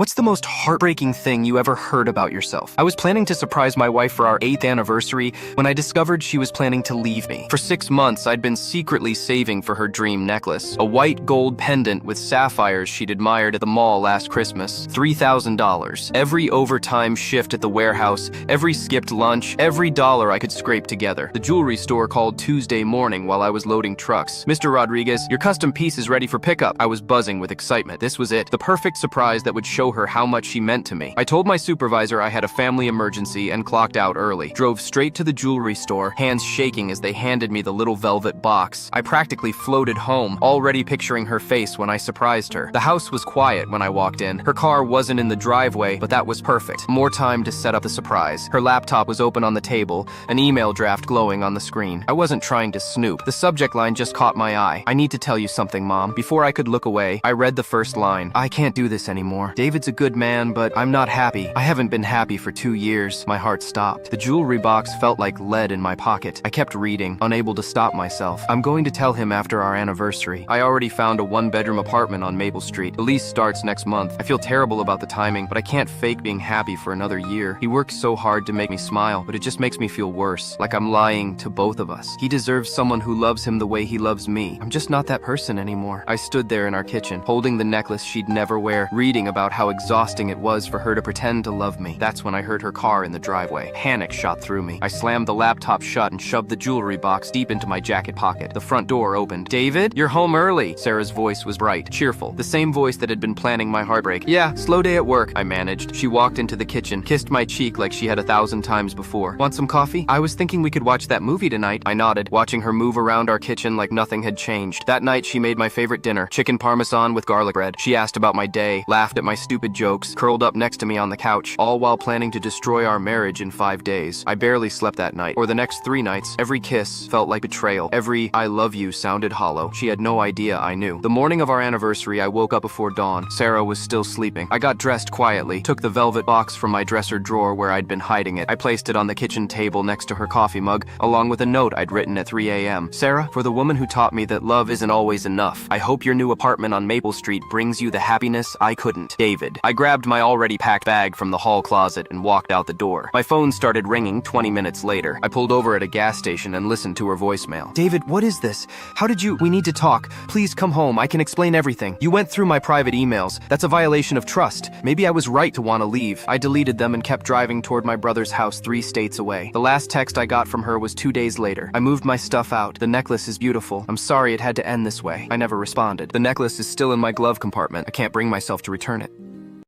What's the most heartbreaking thing you ever heard about yourself? I was planning to surprise my wife for our 8th anniversary when I discovered she was planning to leave me. For 6 months, I'd been secretly saving for her dream necklace. A white gold pendant with sapphires she'd admired at the mall last Christmas. $3,000. Every overtime shift at the warehouse, every skipped lunch, every dollar I could scrape together. The jewelry store called Tuesday morning while I was loading trucks. "Mr. Rodriguez, your custom piece is ready for pickup." I was buzzing with excitement. This was it. The perfect surprise that would show her how much she meant to me. I told my supervisor I had a family emergency and clocked out early. Drove straight to the jewelry store, hands shaking as they handed me the little velvet box. I practically floated home, already picturing her face when I surprised her. The house was quiet when I walked in. Her car wasn't in the driveway, but that was perfect. More time to set up the surprise. Her laptop was open on the table, an email draft glowing on the screen. I wasn't trying to snoop. The subject line just caught my eye. "I need to tell you something, Mom." Before I could look away, I read the first line. "I can't do this anymore. David's a good man, but I'm not happy. I haven't been happy for 2 years." My heart stopped. The jewelry box felt like lead in my pocket. I kept reading, unable to stop myself. "I'm going to tell him after our anniversary. I already found a 1-bedroom apartment on Maple Street. The lease starts next month. I feel terrible about the timing, but I can't fake being happy for another year. He works so hard to make me smile, but it just makes me feel worse, like I'm lying to both of us. He deserves someone who loves him the way he loves me. I'm just not that person anymore." I stood there in our kitchen, holding the necklace she'd never wear, reading about how exhausting it was for her to pretend to love me. That's when I heard her car in the driveway. Panic shot through me. I slammed the laptop shut and shoved the jewelry box deep into my jacket pocket. The front door opened. "David, you're home early." Sarah's voice was bright, cheerful, the same voice that had been planning my heartbreak. "Yeah, slow day at work," I managed. She walked into the kitchen, kissed my cheek like she had 1,000 times before. "Want some coffee? I was thinking we could watch that movie tonight." I nodded, watching her move around our kitchen like nothing had changed. That night, she made my favorite dinner, chicken parmesan with garlic bread. She asked about my day, laughed at my stupid jokes, curled up next to me on the couch, all while planning to destroy our marriage in 5 days. I barely slept that night, or the next 3 nights. Every kiss felt like betrayal. Every "I love you" sounded hollow. She had no idea I knew. The morning of our anniversary, I woke up before dawn. Sarah was still sleeping. I got dressed quietly, took the velvet box from my dresser drawer where I'd been hiding it. I placed it on the kitchen table next to her coffee mug, along with a note I'd written at 3 a.m. "Sarah, for the woman who taught me that love isn't always enough, I hope your new apartment on Maple Street brings you the happiness I couldn't. David." I grabbed my already packed bag from the hall closet and walked out the door. My phone started ringing 20 minutes later. I pulled over at a gas station and listened to her voicemail. "David, what is this? How did you— We need to talk. Please come home. I can explain everything. You went through my private emails. That's a violation of trust. Maybe I was right to want to leave." I deleted them and kept driving toward my brother's house 3 states away. The last text I got from her was 2 days later. "I moved my stuff out. The necklace is beautiful. I'm sorry it had to end this way." I never responded. The necklace is still in my glove compartment. I can't bring myself to return it.